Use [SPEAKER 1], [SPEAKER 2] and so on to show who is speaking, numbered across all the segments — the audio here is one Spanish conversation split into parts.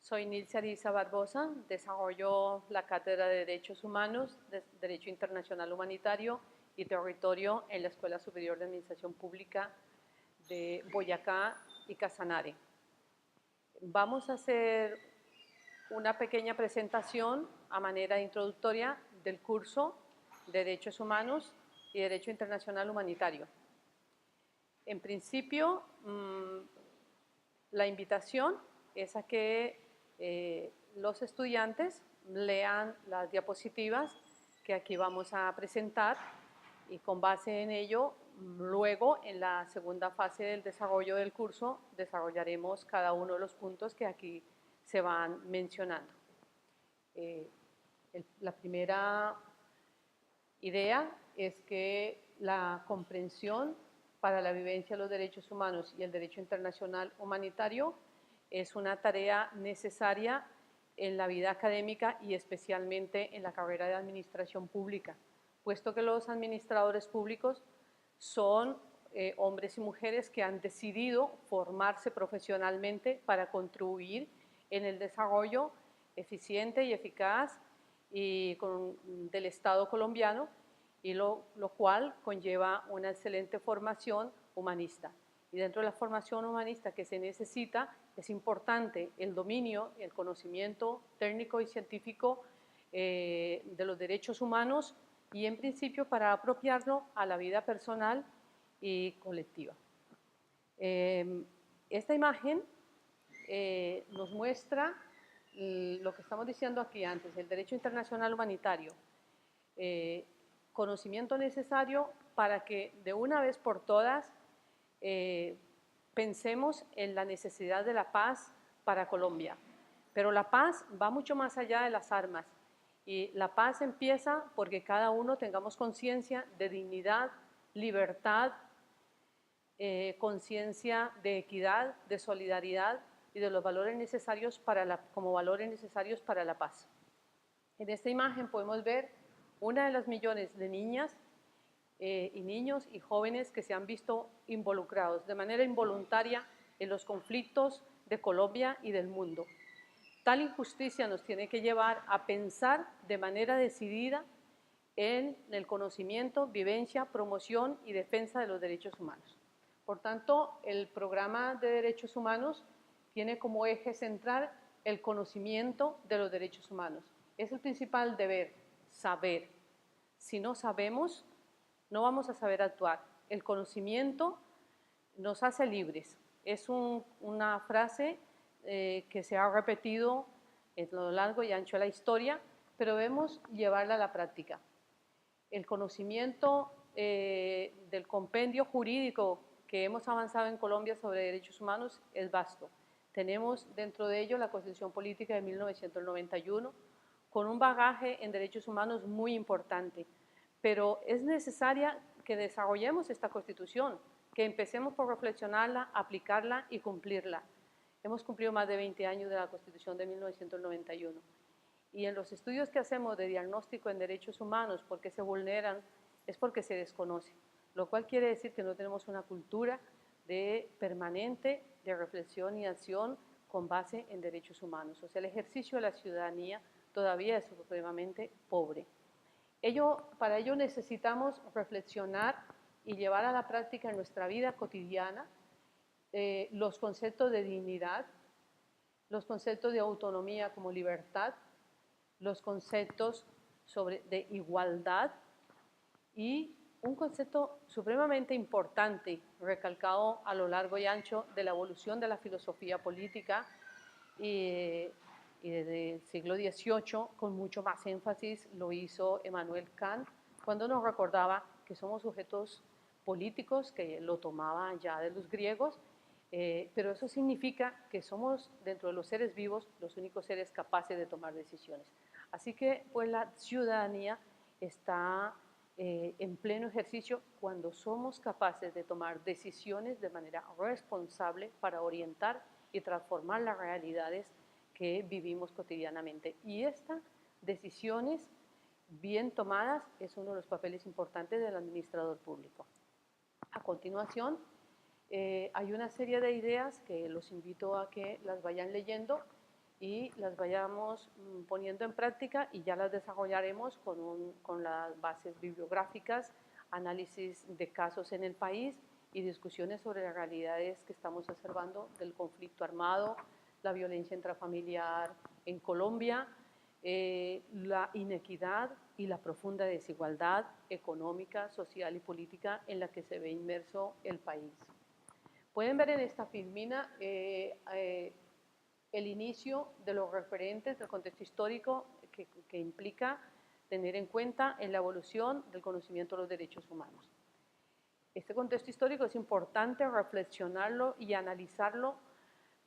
[SPEAKER 1] Soy Nilce Ariza Barbosa, desarrollo la Cátedra de Derechos Humanos, Derecho Internacional Humanitario y Territorio en la Escuela Superior de Administración Pública de Boyacá y Casanare. Vamos a hacer una pequeña presentación a manera introductoria del curso de Derechos Humanos y Derecho Internacional Humanitario. En principio, la invitación es a que los estudiantes lean las diapositivas que aquí vamos a presentar y con base en ello, luego en la segunda fase del desarrollo del curso, desarrollaremos cada uno de los puntos que aquí se van mencionando. La primera idea es que la comprensión para la vivencia de los derechos humanos y el derecho internacional humanitario es una tarea necesaria en la vida académica y especialmente en la carrera de administración pública, puesto que los administradores públicos son hombres y mujeres que han decidido formarse profesionalmente para contribuir en el desarrollo eficiente y eficaz del Estado colombiano, y lo cual conlleva una excelente formación humanista. Y dentro de la formación humanista que se necesita, es importante el dominio, el conocimiento técnico y científico de los derechos humanos y en principio para apropiarlo a la vida personal y colectiva. Esta imagen nos muestra lo que estamos diciendo aquí antes, el derecho internacional humanitario, conocimiento necesario para que de una vez por todas pensemos en la necesidad de la paz para Colombia. Pero la paz va mucho más allá de las armas y la paz empieza porque cada uno tengamos conciencia de dignidad, libertad, conciencia de equidad, de solidaridad y de los valores necesarios como valores necesarios para la paz. En esta imagen podemos ver una de las millones de niñas y niños y jóvenes que se han visto involucrados de manera involuntaria en los conflictos de Colombia y del mundo. Tal injusticia nos tiene que llevar a pensar de manera decidida en el conocimiento, vivencia, promoción y defensa de los derechos humanos. Por tanto, el programa de derechos humanos tiene como eje central el conocimiento de los derechos humanos. Es el principal deber, saber. Si no sabemos, no vamos a saber actuar. El conocimiento nos hace libres. Es una frase que se ha repetido en lo largo y ancho de la historia, pero debemos llevarla a la práctica. El conocimiento del compendio jurídico que hemos avanzado en Colombia sobre derechos humanos es vasto. Tenemos dentro de ello la Constitución Política de 1991, con un bagaje en derechos humanos muy importante, pero es necesaria que desarrollemos esta Constitución, que empecemos por reflexionarla, aplicarla y cumplirla. Hemos cumplido más de 20 años de la Constitución de 1991. Y en los estudios que hacemos de diagnóstico en derechos humanos, ¿por qué se vulneran? Es porque se desconoce, lo cual quiere decir que no tenemos una cultura permanente de reflexión y acción con base en derechos humanos. O sea, el ejercicio de la ciudadanía todavía es supremamente pobre. Para ello necesitamos reflexionar y llevar a la práctica en nuestra vida cotidiana los conceptos de dignidad, los conceptos de autonomía como libertad, los conceptos de igualdad y un concepto supremamente importante, recalcado a lo largo y ancho de la evolución de la filosofía política y desde el siglo XVIII, con mucho más énfasis, lo hizo Immanuel Kant, cuando nos recordaba que somos sujetos políticos, que lo tomaba ya de los griegos, pero eso significa que somos, dentro de los seres vivos, los únicos seres capaces de tomar decisiones. Así que, pues, la ciudadanía está en pleno ejercicio cuando somos capaces de tomar decisiones de manera responsable para orientar y transformar las realidades que vivimos cotidianamente. Y estas decisiones bien tomadas es uno de los papeles importantes del administrador público. A continuación, hay una serie de ideas que los invito a que las vayan leyendo y las vayamos poniendo en práctica y ya las desarrollaremos con las bases bibliográficas, análisis de casos en el país y discusiones sobre las realidades que estamos observando del conflicto armado, la violencia intrafamiliar en Colombia, la inequidad y la profunda desigualdad económica, social y política en la que se ve inmerso el país. Pueden ver en esta filmina el inicio de los referentes del contexto histórico que implica tener en cuenta en la evolución del conocimiento de los derechos humanos. Este contexto histórico es importante reflexionarlo y analizarlo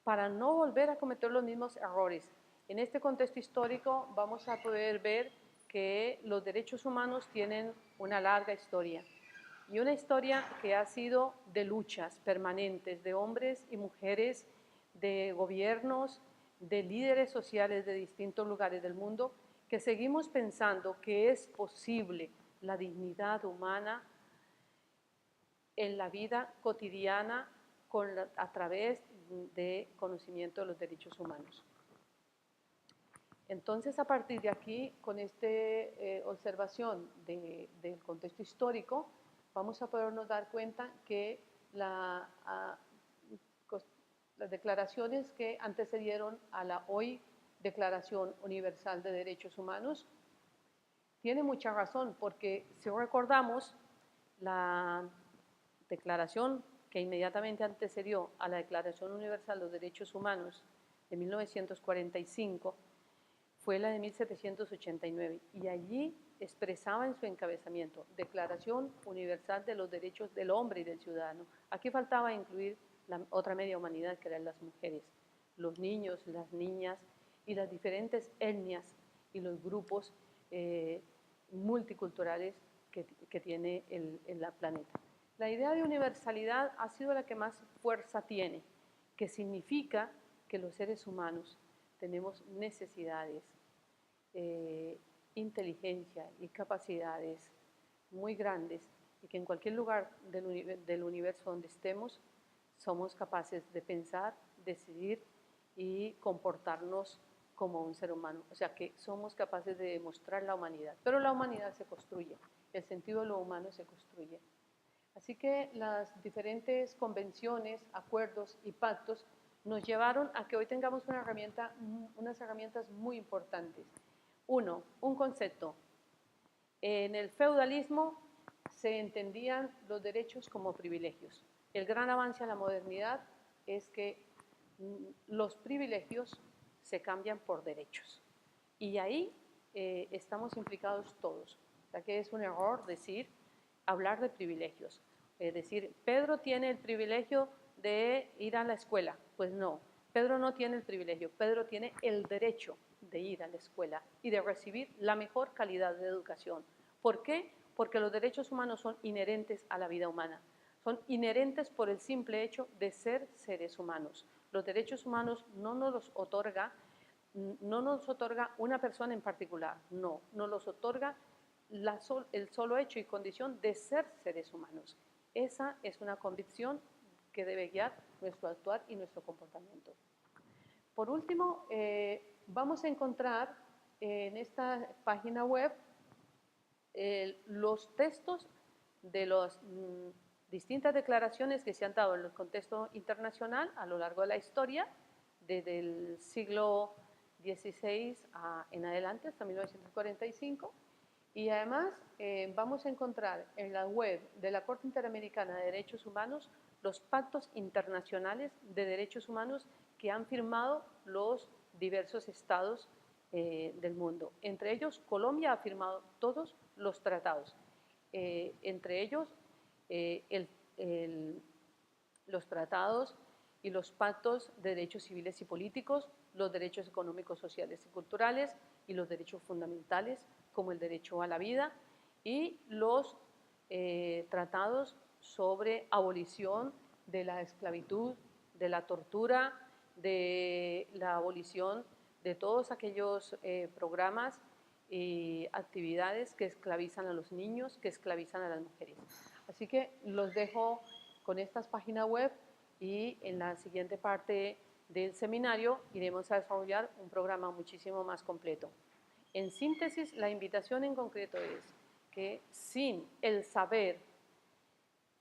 [SPEAKER 1] para no volver a cometer los mismos errores. En este contexto histórico vamos a poder ver que los derechos humanos tienen una larga historia y una historia que ha sido de luchas permanentes de hombres y mujeres, de gobiernos, de líderes sociales de distintos lugares del mundo, que seguimos pensando que es posible la dignidad humana en la vida cotidiana a través de conocimiento de los derechos humanos. Entonces, a partir de aquí, con esta observación del contexto histórico, vamos a podernos dar cuenta que las declaraciones que antecedieron a la hoy Declaración Universal de Derechos Humanos tienen mucha razón, porque si recordamos, la declaración que inmediatamente antecedió a la Declaración Universal de los Derechos Humanos de 1945 fue la de 1789, y allí expresaba en su encabezamiento Declaración Universal de los Derechos del Hombre y del Ciudadano. Aquí faltaba incluir la otra media humanidad, que eran las mujeres, los niños, las niñas y las diferentes etnias y los grupos multiculturales que tiene el planeta. La idea de universalidad ha sido la que más fuerza tiene, que significa que los seres humanos tenemos necesidades, inteligencia y capacidades muy grandes, y que en cualquier lugar del universo donde estemos somos capaces de pensar, decidir y comportarnos como un ser humano. O sea, que somos capaces de demostrar la humanidad, pero la humanidad se construye, el sentido de lo humano se construye. Así que las diferentes convenciones, acuerdos y pactos nos llevaron a que hoy tengamos unas herramientas muy importantes. Uno, un concepto. En el feudalismo se entendían los derechos como privilegios. El gran avance a la modernidad es que los privilegios se cambian por derechos. Y ahí estamos implicados todos. O sea que es un error hablar de privilegios. Es decir, Pedro tiene el privilegio de ir a la escuela. Pues no, Pedro no tiene el privilegio, Pedro tiene el derecho de ir a la escuela y de recibir la mejor calidad de educación. ¿Por qué? Porque los derechos humanos son inherentes a la vida humana. Son inherentes por el simple hecho de ser seres humanos. Los derechos humanos no nos los otorga una persona en particular, no, nos los otorga el solo hecho y condición de ser seres humanos. Esa es una convicción que debe guiar nuestro actuar y nuestro comportamiento. Por último, vamos a encontrar en esta página web los textos de las distintas declaraciones que se han dado en el contexto internacional a lo largo de la historia, desde el siglo XVI en adelante, hasta 1945, y además vamos a encontrar en la web de la Corte Interamericana de Derechos Humanos los pactos internacionales de derechos humanos que han firmado los diversos estados del mundo. Entre ellos, Colombia ha firmado todos los tratados, entre ellos los tratados y los pactos de derechos civiles y políticos, los derechos económicos, sociales y culturales y los derechos fundamentales como el derecho a la vida y los tratados sobre abolición de la esclavitud, de la tortura, de la abolición de todos aquellos programas y actividades que esclavizan a los niños, que esclavizan a las mujeres. Así que los dejo con estas páginas web y en la siguiente parte del seminario iremos a desarrollar un programa muchísimo más completo. En síntesis, la invitación en concreto es que sin el saber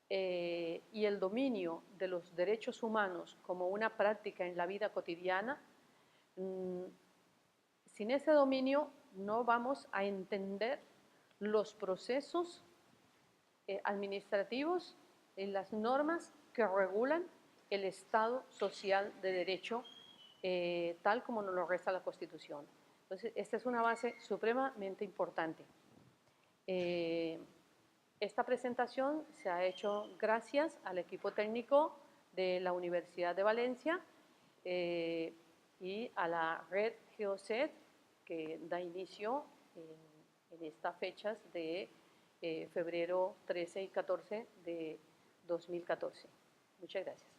[SPEAKER 1] y el dominio de los derechos humanos como una práctica en la vida cotidiana, sin ese dominio no vamos a entender los procesos administrativos y las normas que regulan el Estado social de derecho, tal como nos lo resta la Constitución. Entonces, esta es una base supremamente importante. Esta presentación se ha hecho gracias al equipo técnico de la Universidad de Valencia y a la red GeoSet, que da inicio en estas fechas de febrero 13 y 14 de 2014. Muchas gracias.